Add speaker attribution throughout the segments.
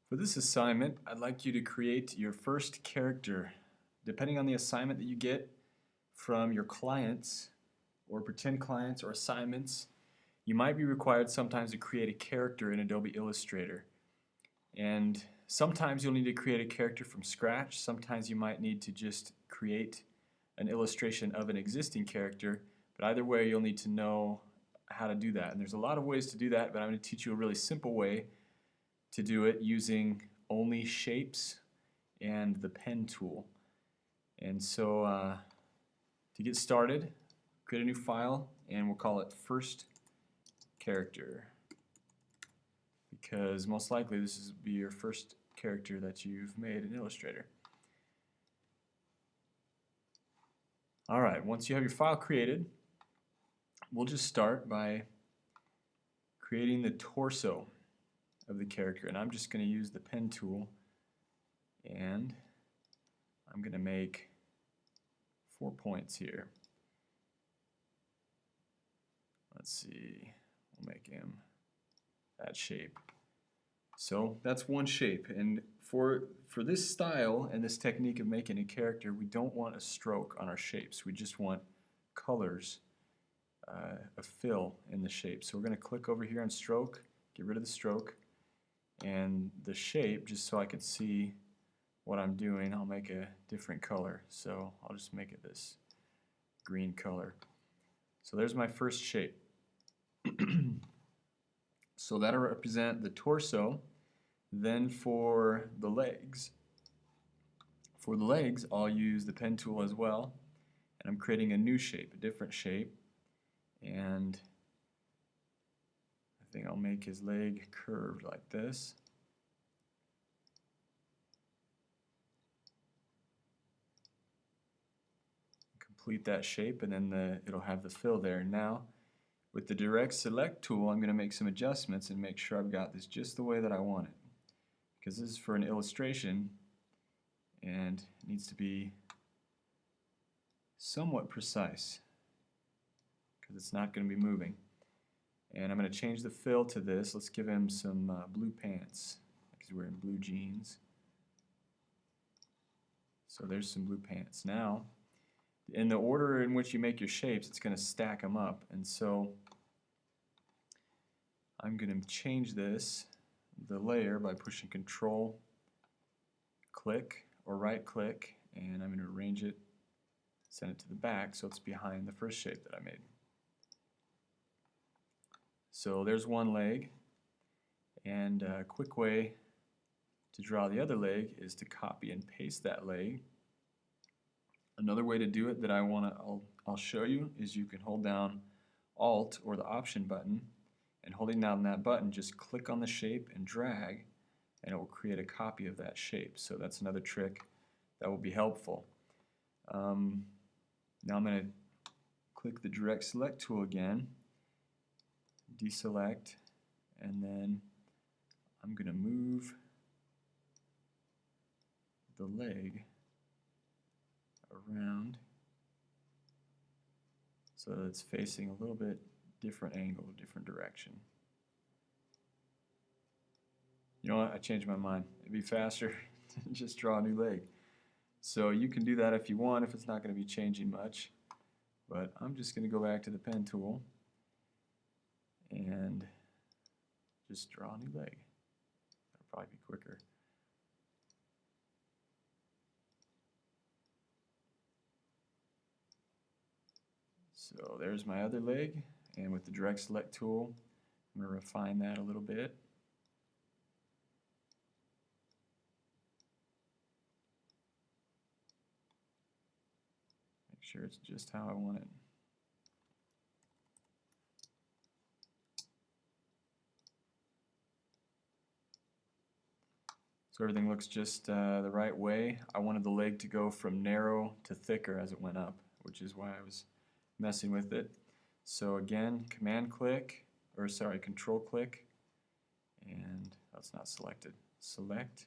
Speaker 1: For this assignment, I'd like you to create your first character. Depending on the assignment that you get from your clients or pretend clients or assignments, you might be required sometimes to create a character in Adobe Illustrator. And sometimes you'll need to create a character from scratch. Sometimes you might need to just create an illustration of an existing character. But either way, you'll need to know how to do that. And there's a lot of ways to do that, but I'm going to teach you a really simple way to do it using only shapes and the pen tool. And so to get started, create a new file and we'll call it first character, because most likely this will be your first character that you've made in Illustrator. Alright, once you have your file created, we'll just start by creating the torso of the character, and I'm just going to use the pen tool and I'm going to make 4 points here. Let's see, we'll make him that shape. So that's one shape, and for this style and this technique of making a character, we don't want a stroke on our shapes. We just want colors, a fill in the shape. So we're going to click over here on stroke, get rid of the stroke, and the shape, just so I can see what I'm doing, I'll make a different color. So I'll just make it this green color. So there's my first shape. So that'll represent the torso. Then for the legs, I'll use the pen tool as well, and I'm creating a new shape, a different shape, and I think I'll make his leg curved like this. Complete that shape, and then it'll have the fill there. Now with the direct select tool, I'm going to make some adjustments and make sure I've got this just the way that I want it, because this is for an illustration and it needs to be somewhat precise because it's not going to be moving. And I'm going to change the fill to this. Let's give him some blue pants because he's wearing blue jeans. So there's some blue pants. Now, in the order in which you make your shapes, it's going to stack them up. And so I'm going to change the layer, by pushing Control, click, or right click, and I'm going to arrange it, send it to the back so it's behind the first shape that I made. So there's one leg, and a quick way to draw the other leg is to copy and paste that leg. Another way to do it that I'll show you is you can hold down Alt or the Option button, and holding down that button, just click on the shape and drag, and it will create a copy of that shape. So that's another trick that will be helpful. Now I'm going to click the direct select tool again, deselect, and then I'm going to move the leg around so that it's facing a little bit different angle, different direction. You know what? I changed my mind. It'd be faster to just draw a new leg. So you can do that if you want, if it's not going to be changing much. But I'm just going to go back to the pen tool and just draw a new leg. That'll probably be quicker. So there's my other leg, and with the direct select tool, I'm going to refine that a little bit. Make sure it's just how I want it. So everything looks just the right way. I wanted the leg to go from narrow to thicker as it went up, which is why I was messing with it. So again, Control click, and that's not selected. Select,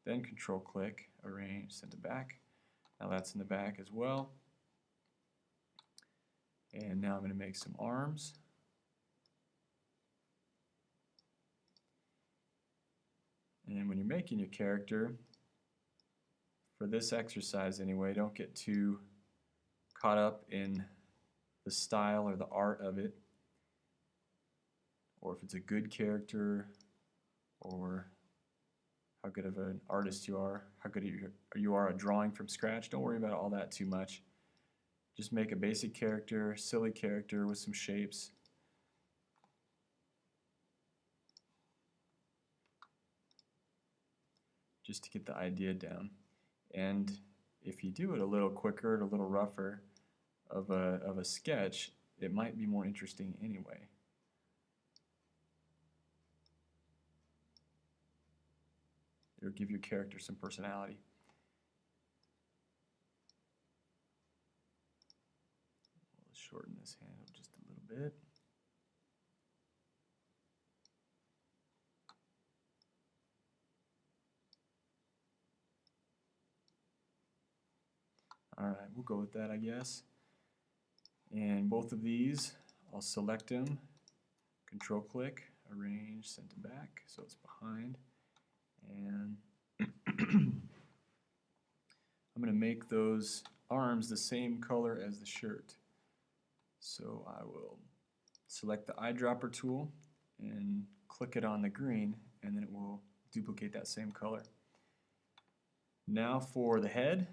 Speaker 1: then Control click, arrange, send it back. Now that's in the back as well. And now I'm going to make some arms. And when you're making your character, for this exercise anyway, don't get too caught up in the style or the art of it, or if it's a good character, or how good of an artist you are, how good you are at drawing from scratch. Don't worry about all that too much. Just make a basic character, silly character with some shapes. Just to get the idea down. And if you do it a little quicker, a little rougher of a sketch, it might be more interesting anyway. It'll give your character some personality. Let's shorten this handle just a little bit. Alright, we'll go with that, I guess. And both of these, I'll select them, control click, arrange, send to back, so it's behind. And I'm going to make those arms the same color as the shirt. So I will select the eyedropper tool and click it on the green, and then it will duplicate that same color. Now for the head.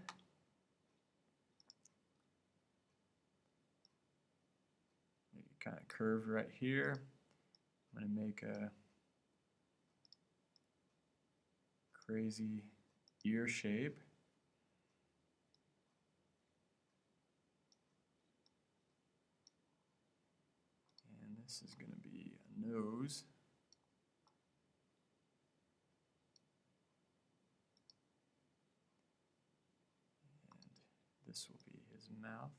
Speaker 1: Make it kind of curved right here. I'm going to make a crazy ear shape. And this is going to be a nose. And this will be his mouth.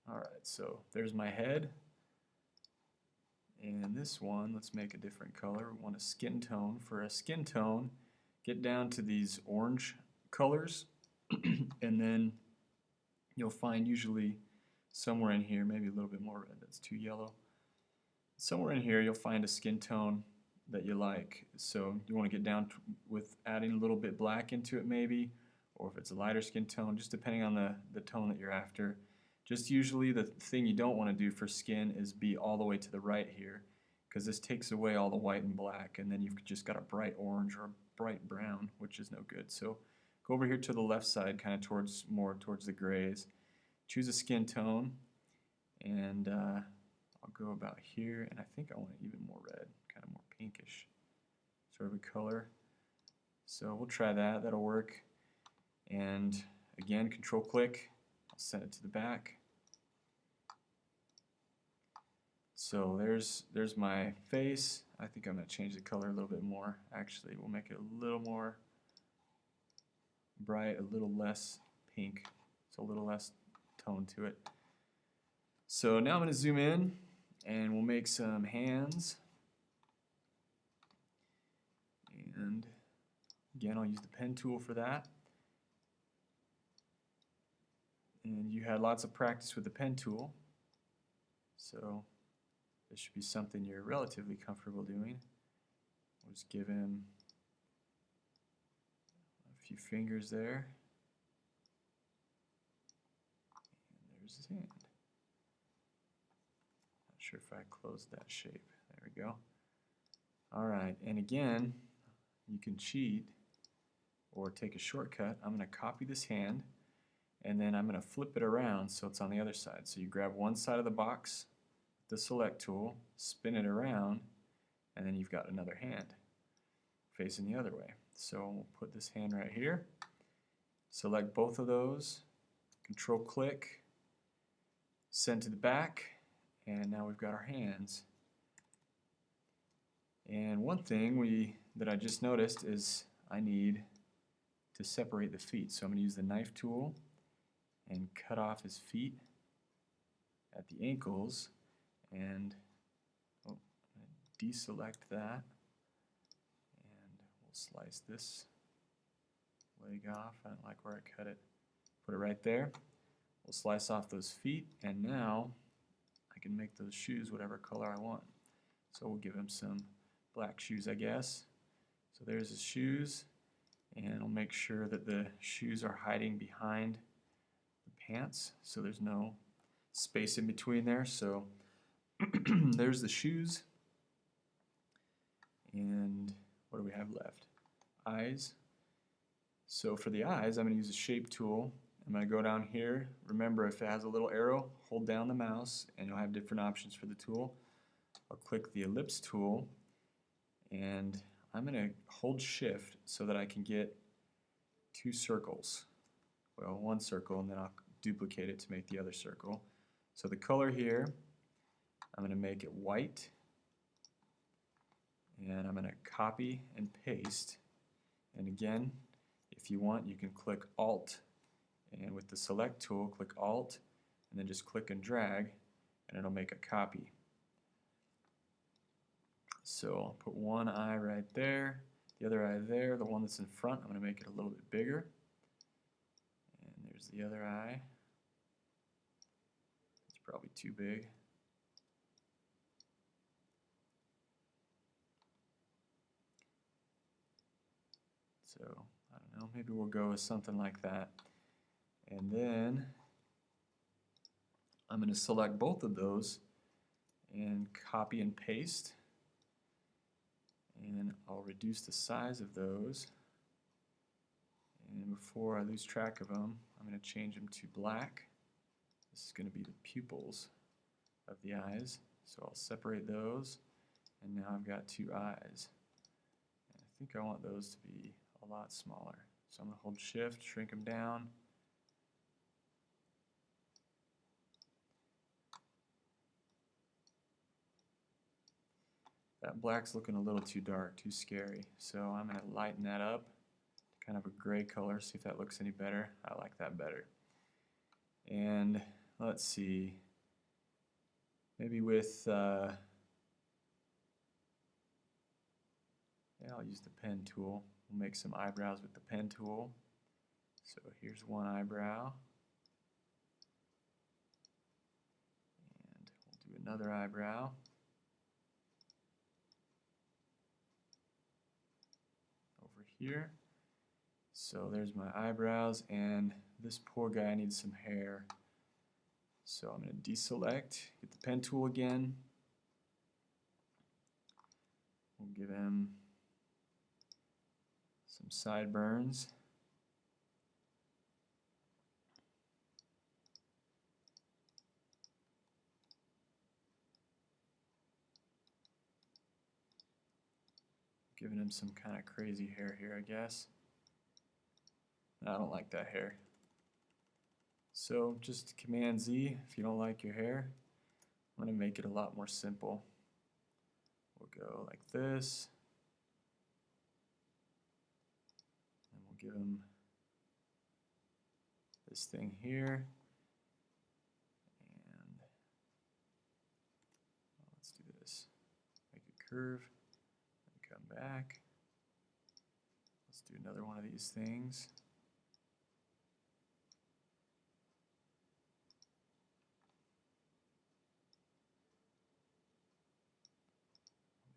Speaker 1: Alright, so there's my head. And this one, let's make a different color. We want a skin tone. For a skin tone, get down to these orange colors, and then you'll find usually somewhere in here, maybe a little bit more red, that's too yellow. Somewhere in here you'll find a skin tone that you like. So you want to get down with adding a little bit black into it maybe, or if it's a lighter skin tone, just depending on the tone that you're after. Just usually the thing you don't want to do for skin is be all the way to the right here, because this takes away all the white and black, and then you've just got a bright orange or a bright brown, which is no good. So go over here to the left side, kind of more towards the grays. Choose a skin tone, and I'll go about here, and I think I want it even more red, kind of more pinkish sort of a color. So we'll try that, that'll work. And again, control click, I'll send it to the back. So there's my face. I think I'm going to change the color a little bit more. Actually, we'll make it a little more bright, a little less pink, so a little less tone to it. So now I'm going to zoom in, and we'll make some hands. And again, I'll use the pen tool for that. And you had lots of practice with the pen tool, so this should be something you're relatively comfortable doing. We'll just give him a few fingers there. And there's his hand. Not sure if I closed that shape. There we go. Alright, and again, you can cheat or take a shortcut. I'm going to copy this hand, and then I'm going to flip it around so it's on the other side. So you grab one side of the box, the select tool, spin it around, and then you've got another hand facing the other way. So we'll put this hand right here, select both of those, control click, send to the back, and now we've got our hands. And one thing that I just noticed is I need to separate the feet. So I'm going to use the knife tool and cut off his feet at the ankles, and deselect that, and we'll slice this leg off. I don't like where I cut it. Put it right there. We'll slice off those feet, and now I can make those shoes whatever color I want. So we'll give him some black shoes, I guess. So there's his shoes, and I'll make sure that the shoes are hiding behind the pants, so there's no space in between there. So there's the shoes, and what do we have left? Eyes. So for the eyes, I'm going to use a shape tool. I'm going to go down here. Remember, if it has a little arrow, hold down the mouse and you'll have different options for the tool. I'll click the ellipse tool, and I'm going to hold shift so that I can get two circles. Well, one circle, and then I'll duplicate it to make the other circle. So the color here, I'm going to make it white, and I'm going to copy and paste. And again, if you want, you can click Alt, and with the select tool, click Alt, and then just click and drag, and it'll make a copy. So I'll put one eye right there, the other eye there, the one that's in front, I'm going to make it a little bit bigger. And there's the other eye. It's probably too big. So, I don't know, maybe we'll go with something like that. And then I'm going to select both of those and copy and paste. And I'll reduce the size of those. And before I lose track of them, I'm going to change them to black. This is going to be the pupils of the eyes. So I'll separate those, and now I've got two eyes. And I think I want those to be a lot smaller. So I'm going to hold shift, shrink them down. That black's looking a little too dark, too scary. So I'm going to lighten that up to kind of a gray color, see if that looks any better. I like that better. And let's see, maybe with, yeah, I'll use the pen tool. We'll make some eyebrows with the pen tool. So here's one eyebrow. And we'll do another eyebrow. Here. So there's my eyebrows, and this poor guy needs some hair. So I'm going to deselect, get the pen tool again. We'll give him some sideburns. Giving him some kind of crazy hair here, I guess. I don't like that hair. So just Command Z if you don't like your hair. I'm going to make it a lot more simple. We'll go like this. And we'll give him this thing here. And let's do this. Make a curve. Come back. Let's do another one of these things.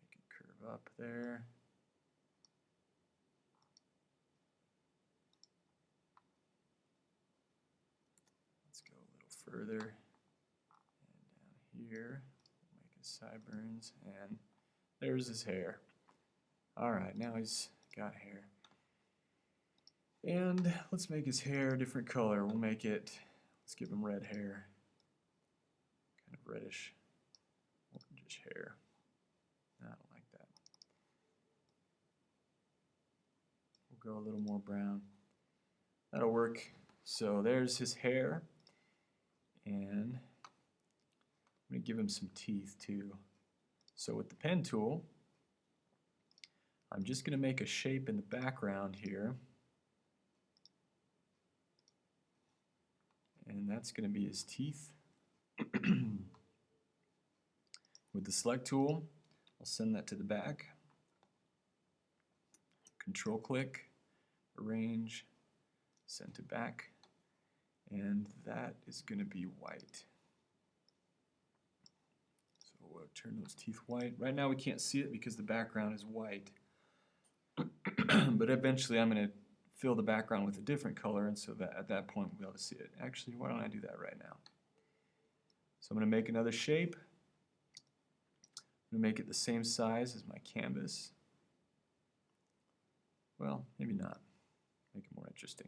Speaker 1: Make it curve up there. Let's go a little further. And down here, make his sideburns, and there's his hair. Alright, now he's got hair. And let's make his hair a different color. We'll make it, let's give him red hair. Kind of reddish, orangish hair. I don't like that. We'll go a little more brown. That'll work. So there's his hair. And I'm going to give him some teeth too. So with the pen tool, I'm just going to make a shape in the background here. And that's going to be his teeth. With the select tool, I'll send that to the back. Control click, arrange, send to back. and that is going to be white. So we'll turn those teeth white. Right now we can't see it because the background is white. But eventually I'm going to fill the background with a different color, and so that at that point we'll be able to see it. Actually, why don't I do that right now? So I'm going to make another shape. I'm going to make it the same size as my canvas. Well, maybe not. Make it more interesting.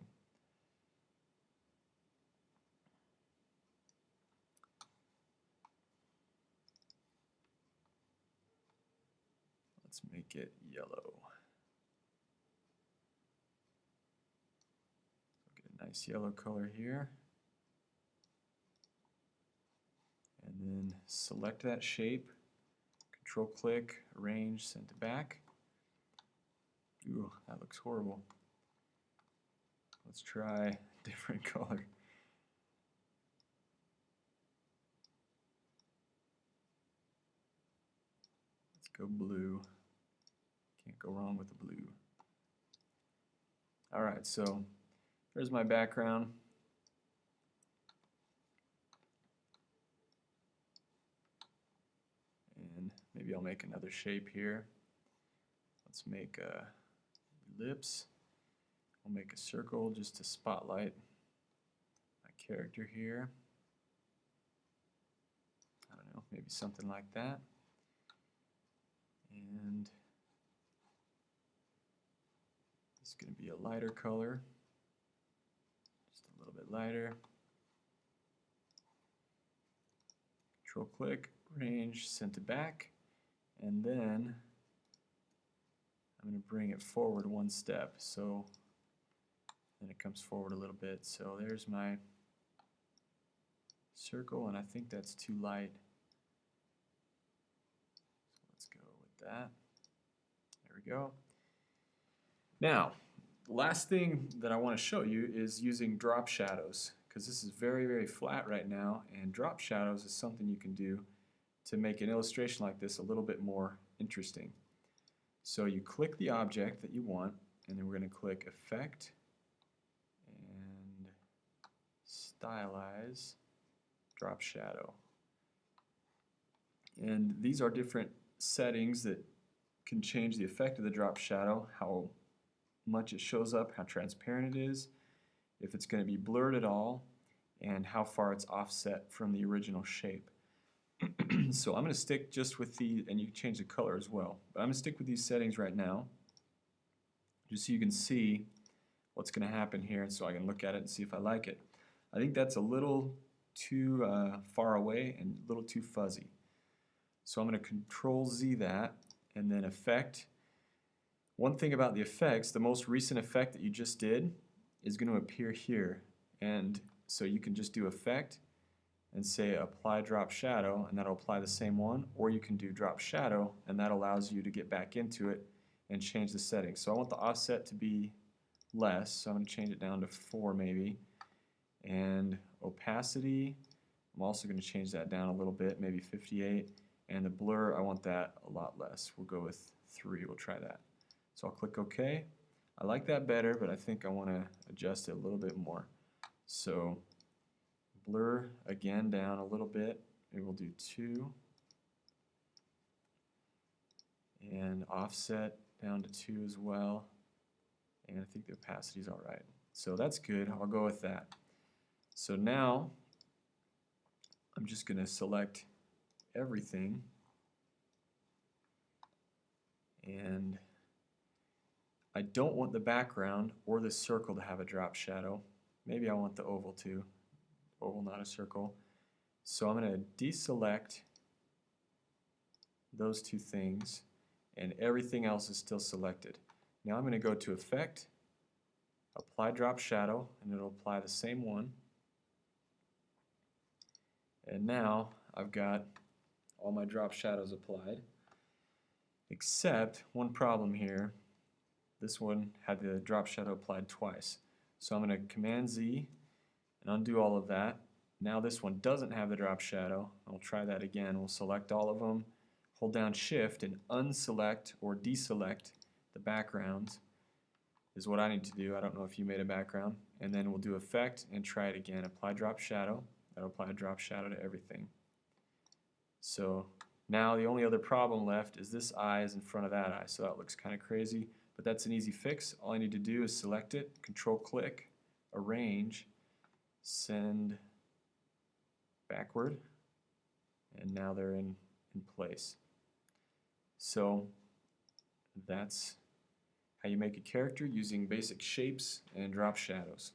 Speaker 1: Let's make it yellow. Get a nice yellow color here. And then select that shape, control click, arrange, send to back. Ooh, that looks horrible. Let's try a different color. Let's go blue. Can't go wrong with the blue. Alright, so there's my background. And maybe I'll make another shape here. Let's make lips. I'll make a circle just to spotlight my character here. I don't know, maybe something like that. And it's going to be a lighter color, just a little bit lighter. Control click, range, send to back, and then I'm going to bring it forward one step. So then it comes forward a little bit. So there's my circle, and I think that's too light. So let's go with that. There we go. Now, the last thing that I want to show you is using drop shadows, because this is very, very flat right now, and drop shadows is something you can do to make an illustration like this a little bit more interesting. So you click the object that you want, and then we're going to click Effect and Stylize Drop Shadow. And these are different settings that can change the effect of the drop shadow, how much it shows up, how transparent it is, if it's going to be blurred at all, and how far it's offset from the original shape. So I'm going to stick just with the, and you can change the color as well, but I'm going to stick with these settings right now, just so you can see what's going to happen here, and so I can look at it and see if I like it. I think that's a little too far away and a little too fuzzy. So I'm going to Control Z that, and then Effect. One thing about the effects, the most recent effect that you just did is going to appear here, and so you can just do Effect and say Apply Drop Shadow, and that'll apply the same one, or you can do Drop Shadow, and that allows you to get back into it and change the settings. So I want the offset to be less, so I'm going to change it down to 4 maybe, and opacity, I'm also going to change that down a little bit, maybe 58, and the blur, I want that a lot less. We'll go with 3, we'll try that. So I'll click OK. I like that better, but I think I want to adjust it a little bit more. So blur again down a little bit, and we'll do 2. And offset down to 2 as well. And I think the opacity is alright. So that's good, I'll go with that. So now I'm just going to select everything, and I don't want the background or the circle to have a drop shadow. Maybe I want the oval too. Oval, not a circle. So I'm going to deselect those two things, and everything else is still selected. Now I'm going to go to Effect, Apply Drop Shadow, and it'll apply the same one. And now I've got all my drop shadows applied, except one problem here. This one had the drop shadow applied twice. So I'm going to Command Z and undo all of that. Now this one doesn't have the drop shadow. I'll try that again. We'll select all of them, hold down Shift and unselect or deselect the backgrounds. is what I need to do. I don't know if you made a background. And then we'll do effect and try it again. Apply drop shadow. That'll apply a drop shadow to everything. So now the only other problem left is this eye is in front of that eye. So that looks kind of crazy, but that's an easy fix. All I need to do is select it, control click, arrange, send backward, and now they're in place. So that's how you make a character using basic shapes and drop shadows.